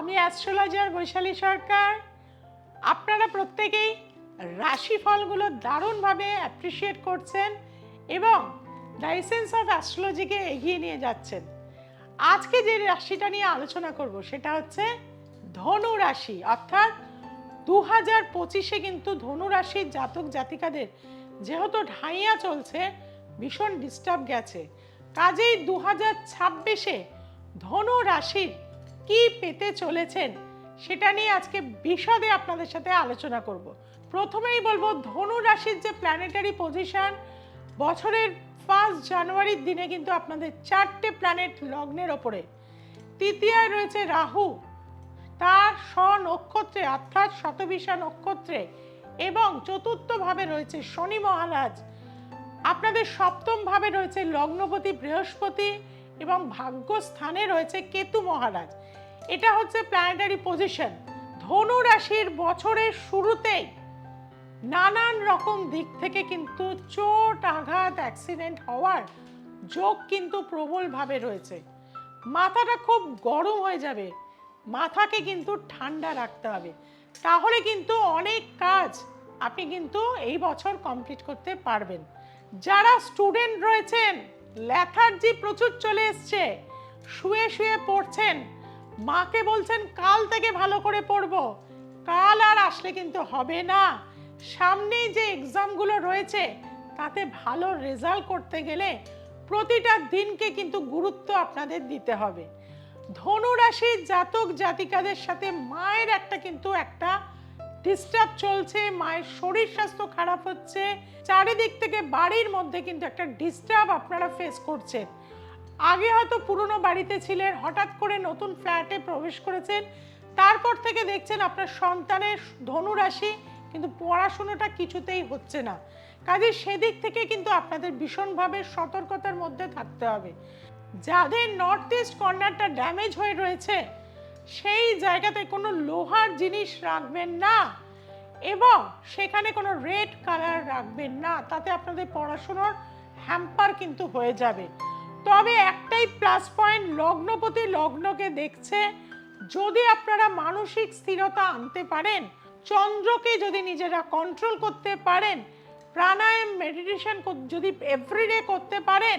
আমি অ্যাস্ট্রোলজার বৈশালী সরকার। আপনারা প্রত্যেকেই রাশিফলগুলো দারুণভাবে অ্যাপ্রিসিয়েট করছেন এবং দ্য এসেন্স অফ অ্যাস্ট্রোলজিকে এগিয়ে নিয়ে যাচ্ছেন। আজকে যে রাশিটা নিয়ে আলোচনা করব সেটা হচ্ছে ধনু রাশি। অর্থাৎ 2025-এ কিন্তু ধনু রাশির জাতক জাতিকাদের যেহেতু ঢাইয়া চলছে, ভীষণ ডিস্টার্ব গেছে, কাজেই 2026-এ ধনু রাশির কি পেতে চলেছেন সেটা নিয়ে আজকে বিশদে আপনাদের সাথে আলোচনা করব। প্রথমেই বলবো ধনু রাশির যে প্ল্যানেটারি পজিশন, বছরের 1 জানুয়ারির দিনে কিন্তু আপনাদের 4টে প্ল্যানেট লগ্নের ওপরে। তৃতীয়ায় রয়েছে রাহু, তার নক্ষত্রে অর্থাৎ শতবিশা নক্ষত্রে, এবং চতুর্থ ভাবে রয়েছে শনি মহারাজ। আপনাদের সপ্তম ভাবে রয়েছে লগ্নপতি বৃহস্পতি এবং ভাগ্যস্থানে রয়েছে কেতু মহারাজ। এটা হচ্ছে প্ল্যানেটারি পজিশন। ধনু রাশির বছরের শুরুতেই নানান রকম দিক থেকে কিন্তু চোট আঘাত অ্যাক্সিডেন্ট হওয়ার যোগ কিন্তু প্রবলভাবে রয়েছে। মাথাটা খুব গরম হয়ে যাবে, মাথাকে কিন্তু ঠান্ডা রাখতে হবে, তাহলে কিন্তু অনেক কাজ আপনি কিন্তু এই বছর কমপ্লিট করতে পারবেন। যারা স্টুডেন্ট রয়েছেন, লেথার্জি প্রচুর চলে এসছে, শুয়ে শুয়ে পড়ছেন, মাকে বলছেন কাল থেকে ভালো করে পড়বো, কাল আর আসলে কিন্তু হবে না। সামনেই যে এক্সামগুলো রয়েছে তাতে ভালো রেজাল্ট করতে গেলে প্রতিটা দিনকে কিন্তু গুরুত্ব আপনাদের দিতে হবে। ধনু রাশির জাতক জাতিকাদের সাথে মায়ের একটা ডিস্টার্ব চলছে, মায়ের শরীর স্বাস্থ্য খারাপ হচ্ছে, চারিদিক থেকে বাড়ির মধ্যে কিন্তু একটা ডিস্টার্ব আপনারা ফেস করছেন। আগে হয়তো পুরনো বাড়িতে ছিলেন, হঠাৎ করে নতুন ফ্ল্যাটে প্রবেশ করেছেন, তারপর থেকে দেখছেন আপনার সন্তানের ধনু রাশি কিন্তু পড়াশোনাটা কিছুতেই হচ্ছে না। কাজে সেদিক থেকে কিন্তু আপনাদের ভীষণভাবে সতর্কতার মধ্যে থাকতে হবে। যাদের নর্থ ইস্ট কর্নারটা ড্যামেজ হয়ে রয়েছে সেই জায়গাতে কোনো লোহার জিনিস রাখবেন না এবং সেখানে কোনো রেড কালার রাখবেন না, তাতে আপনাদের পড়াশোনার হ্যাম্পার কিন্তু হয়ে যাবে। তবে একটাই প্লাস পয়েন্ট, লগ্নপতি লগ্নকে দেখছে। যদি আপনারা মানসিক স্থিরতা আনতে পারেন, চন্দ্রকে যদি নিজেরা কন্ট্রোল করতে পারেন, প্রাণায়াম মেডিটেশন যদি এভরিডে করতে পারেন,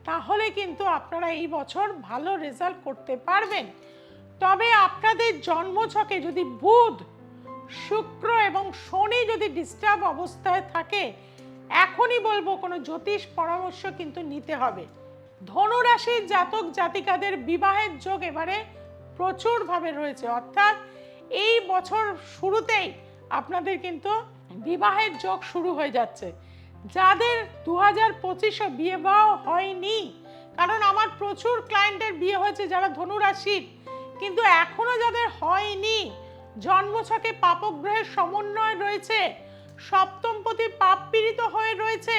তাহলে কিন্তু আপনারা এই বছর ভালো রেজাল্ট করতে পারবেন। তবে আপনাদের জন্মছকে যদি বুধ, শুক্র এবং শনি যদি ডিস্টার্ব অবস্থায় থাকে, এখনই বলবো কোনো জ্যোতিষ পরামর্শ কিন্তু নিতে হবে। ধনু রাশির জাতক জাতিকাদের বিবাহের যোগ এবারে প্রচুরভাবে রয়েছে, অর্থাৎ এই বছর শুরুতেই আপনাদের কিন্তু বিবাহের যোগ শুরু হয়ে যাচ্ছে। যাদের 2025-এ বিয়ে হয়নি, কারণ আমার প্রচুর ক্লায়েন্টের বিয়ে হয়েছে যারা ধনু রাশির, কিন্তু এখনো যাদের হয়নি, জন্মছকে পাপগ্রহের সমন্বয় রয়েছে, সপ্তমপতি পাপ পীড়িত হয়ে রয়েছে,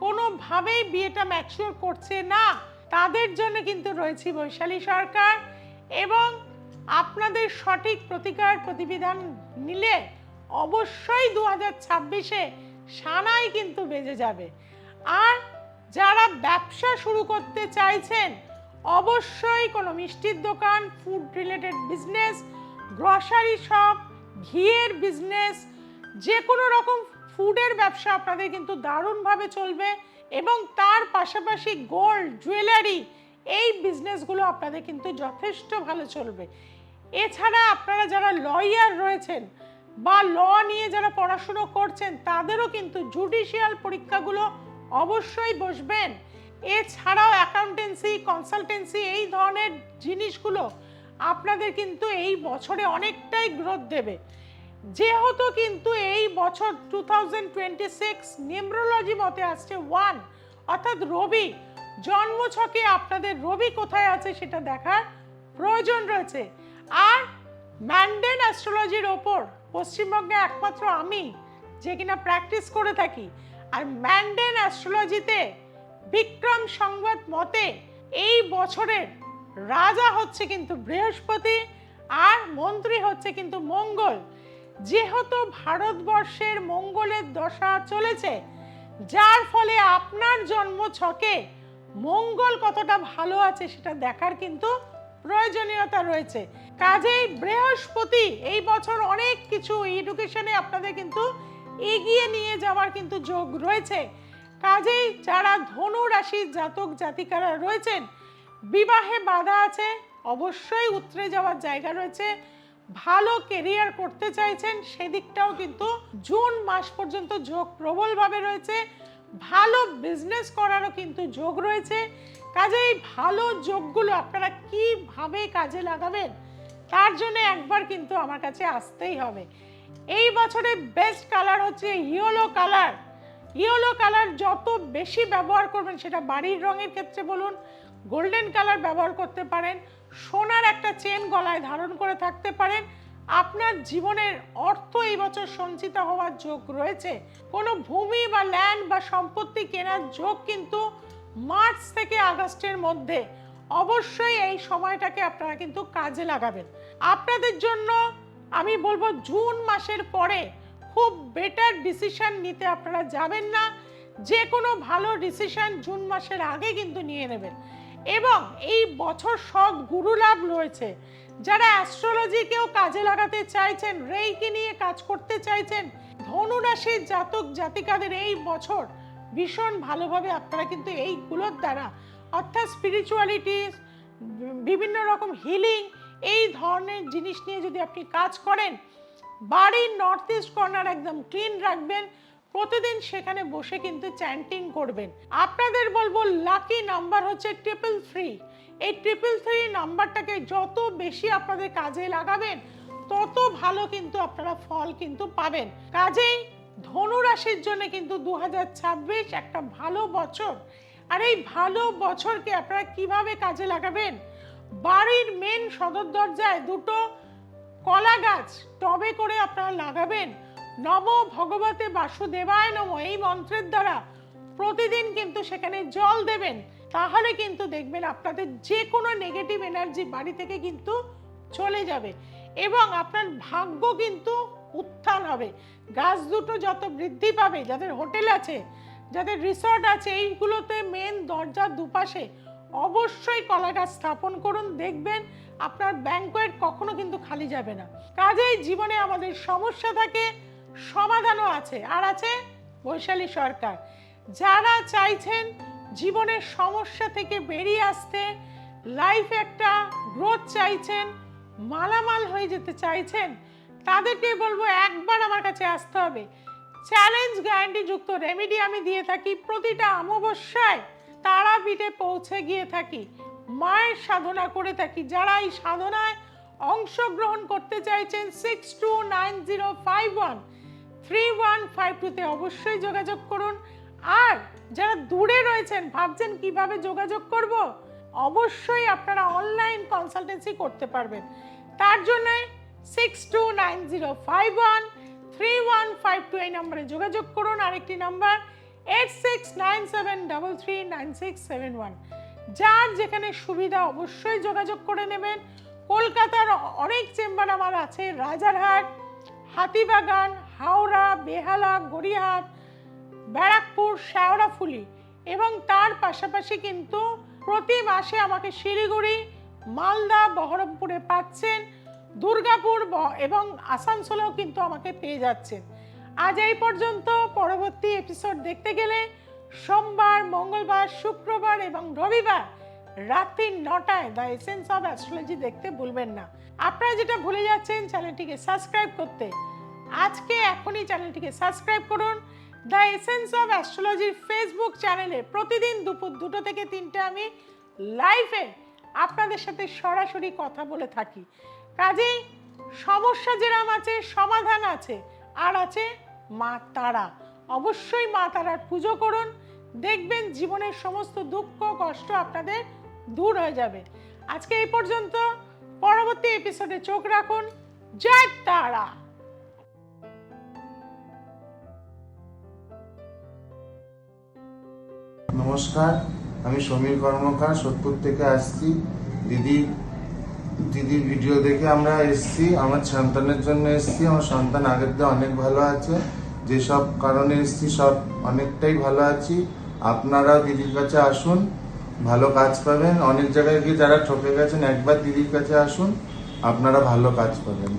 কোনোভাবেই বিয়েটা ম্যাচিওর করছে না, তাদের জন্য কিন্তু রয়েছে বৈশালী সরকার। এবং আপনাদের সঠিক প্রতিকার প্রতিবিধান নিলে অবশ্যই 2026-এ সানাই কিন্তু বেজে যাবে। আর যারা ব্যবসা শুরু করতে চাইছেন, অবশ্যই কোনো মিষ্টির দোকান, food related business, grocery shop, ঘিয়ের বিজনেস, যে কোনো রকম ফুডের ব্যবসা আপনাদের কিন্তু দারুণভাবে চলবে। এবং তার পাশাপাশি গোল্ড, জুয়েলারি, এই বিজনেসগুলো আপনাদের কিন্তু যথেষ্ট ভালো চলবে। এছাড়া আপনারা যারা লয়ার রয়েছেন বা ল নিয়ে যারা পড়াশুনো করছেন, তাদেরও কিন্তু জুডিশিয়াল পরীক্ষাগুলো অবশ্যই বসবেন। এছাড়াও অ্যাকাউন্টেন্সি, কনসালটেন্সি, এই ধরনের জিনিসগুলো আপনাদের কিন্তু এই বছরে অনেকটাই গ্রোথ দেবে। যেহেতু কিন্তু এই বছর 2026 নিউমেরোলজি মতে আসছে 1, অর্থাৎ রবি, জন্মছকে আপনাদের রবি কোথায় আছে সেটা দেখার প্রয়োজন রয়েছে। আর ম্যান্ডেন অ্যাস্ট্রোলজির ওপর পশ্চিমবঙ্গে একমাত্র আমি যে কিনা প্র্যাকটিস করে থাকি। আর ম্যান্ডেন অ্যাস্ট্রোলজিতে বিক্রম সংবাদ মতে এই বছরের রাজা হচ্ছে কিন্তু বৃহস্পতি আর মন্ত্রী হচ্ছে কিন্তু মঙ্গল। যেহেতু ভারতবর্ষের মঙ্গলের দশা চলেছে, যার ফলে আপনার জন্ম ছকে মঙ্গল কতটা ভালো আছে সেটা দেখার কিন্তু প্রয়োজনীয়তা রয়েছে। কাজেই বৃহস্পতি এই বছর অনেক কিছু এডুকেশনে আপনাদের কিন্তু এগিয়ে নিয়ে যাওয়ার কিন্তু যোগ রয়েছে। কাজেই যারা ধনু রাশির জাতক জাতিকারা রয়েছেন, বিবাহে বাধা আছে, অবশ্যই উতরে যাওয়ার জায়গা রয়েছে। ভালো কেরিয়ার করতে চাইছেন, সেদিকটাও কিন্তু জুন মাস পর্যন্ত যোগ প্রবলভাবে রয়েছে। ভালো বিজনেস করারও কিন্তু যোগ রয়েছে। কাজেই ভালো যোগগুলো আপনারা কিভাবে কাজে লাগাবেন তার জন্য একবার কিন্তু আমার কাছে আসতেই হবে। এই বছরে বেস্ট কালার হচ্ছে ইয়েলো কালার। ইয়েলো কালার যত বেশি ব্যবহার করবেন, সেটা বাড়ির রঙের ক্ষেত্রে বলুন, গোল্ডেন কালার ব্যবহার করতে পারেন, সোনার একটা চেন গলায় ধারণ করে থাকতে পারেন। আপনার জীবনের অর্থ এই বছর সঞ্চিত হওয়ার যোগ রয়েছে। কোনো ভূমি বা ল্যান্ড বা সম্পত্তি কেনার যোগ কিন্তু মার্চ থেকে আগস্টের মধ্যে। অবশ্যই এই সময়টাকে আপনারা কিন্তু কাজে লাগাবেন। আপনাদের জন্য আমি বলবো জুন মাসের পরে খুব বেটার ডিসিশন নিতে আপনারা যাবেন না। যে কোনো ভালো ডিসিশন জুন মাসের আগে কিন্তু নিয়ে নেবেন। এবং এই বছর সব গুরু লাভ রয়েছে। যারা অ্যাস্ট্রোলজিকেও কাজে লাগাতে চাইছেন, রেইকি নিয়ে কাজ করতে চাইছেন, ধনু রাশির জাতক জাতিকাদের এই বছর ভীষণ ভালোভাবে আপনারা কিন্তু এইগুলোর দ্বারা, অর্থাৎ স্পিরিচুয়ালিটি, বিভিন্ন রকম হিলিং, এই ধরনের জিনিস নিয়ে যদি আপনি কাজ করেন, বাড়ির নর্থ ইস্ট কর্নার একদম ক্লিন রাখবেন, প্রতিদিন সেখানে বসে কিন্তু চ্যান্টিং করবেন। আপনাদের বলবো লাকি নাম্বার হচ্ছে 333। এই 333 নাম্বারটাকে যত বেশি আপনাদের কাজে লাগাবেন তত ভালো কিন্তু আপনারা ফল কিন্তু পাবেন। কাজেই ধনু রাশির জন্য কিন্তু 2026 একটা ভালো বছর। আর এই ভালো বছরকে আপনারা কিভাবে কাজে লাগাবেন, বাড়ির মেন সদর দরজায় দুটো কলা গাছ টবে করে আপনারা লাগাবেন। নম ভগবতে বাসুদেবায় নমঃ এই মন্ত্রের দ্বারা প্রতিদিন কিন্তু সেখানে জল দেবেন। তাহলে কিন্তু দেখবেন আপনাদের যে কোনো নেগেটিভ এনার্জি বাড়ি থেকে কিন্তু চলে যাবে এবং আপনার ভাগ্য কিন্তু উত্থান হবে। গাছ দুটো যত বৃদ্ধি পাবে, যাদের হোটেল আছে, যাদের রিসর্ট আছে, এইগুলোতে মেন দরজার দুপাশে অবশ্যই কলা গাছ স্থাপন করুন। দেখবেন আপনার ব্যাংকোয়েট কখনো কিন্তু খালি যাবে না। কাজেই জীবনে আমাদের সমস্যা থাকে, সমাধানও আছে। আর আছে বৈশালী সরকার। যারা চাইছেন জীবনের সমস্যা থেকে বেরিয়ে আসতে, লাইফে একটা গ্রোথ চাইছেন, মালামাল হয়ে যেতে চাইছেন, তাদেরকে বলবো একবার আমার কাছে আসতে হবে। চ্যালেঞ্জ গ্যারান্টি যুক্ত রেমেডি আমি দিয়ে থাকি। প্রতিটা অমাবস্যায় তারাপীঠে পৌঁছে গিয়ে থাকি, মায়ের সাধনা করে থাকি। যারা এই সাধনায় অংশগ্রহণ করতে চাইছেন 6290513152-তে অবশ্যই যোগাযোগ করুন। আর যারা দূরে রয়েছেন, ভাবছেন কিভাবে যোগাযোগ করব, অবশ্যই আপনারা অনলাইন কনসালটেন্সি করতে পারবেন। তার জন্য 6290513152 এই নম্বরে যোগাযোগ করুন। আরেকটি নাম্বার 8697339671। যার যেখানে সুবিধা অবশ্যই যোগাযোগ করে নেবেন। কলকাতার অনেক চেম্বার আমার আছে, রাজারহাট, হাতিবাগান, হাওড়া, বেহালা, গড়িয়াহাট, ব্যারাকপুর, শেওড়াফুলি এবং তার পাশাপাশি কিন্তু প্রতি মাসে আমাকে শিলিগুড়ি, মালদা, বহরমপুরে পাচ্ছেন, দুর্গাপুর এবং আসানসোলেও কিন্তু আমাকে পেয়ে যাচ্ছেন। আজ এই পর্যন্ত। পরবর্তী এপিসোড দেখতে গেলে সোমবার, মঙ্গলবার, শুক্রবার এবং রবিবার রাত্রি 9টায় দ্য এসেন্স অফ অ্যাস্ট্রোলজি দেখতে ভুলবেন না। আপনারা যেটা ভুলে যাচ্ছেন চ্যানেলটিকে সাবস্ক্রাইব করতে, আজকে এখনই চ্যানেলটিকে সাবস্ক্রাইব করুন। দ্য এসেন্স অফ অ্যাস্ট্রোলজির ফেসবুক চ্যানেলে প্রতিদিন দুপুর 2টো থেকে 3টে আমি লাইভে আপনাদের সাথে সরাসরি কথা বলে থাকি। কাজেই সমস্যা যেরকম আছে, সমাধান আছে। আর আছে মা তারা। অবশ্যই মা তারার পুজো করুন, দেখবেন জীবনের সমস্ত দুঃখ কষ্ট আপনাদের দূর হয়ে যাবে। আজকে এই পর্যন্ত। পরবর্তী এপিসোডে চোখ রাখুন। জয় তারা। নমস্কার, আমি সমীর কর্মকার, সোদপুর থেকে আসছি। দিদির ভিডিও দেখে আমরা এসছি, আমার সন্তানের জন্য এসছি। আমার সন্তান আগের দিয়ে অনেক ভালো আছে। যেসব কারণে এসছি সব অনেকটাই ভালো আছি। আপনারা দিদির কাছে আসুন, ভালো কাজ পাবেন। অনেক জায়গায় গিয়ে যারা ঠকে গেছেন একবার দিদির কাছে আসুন, আপনারা ভালো কাজ পাবেন।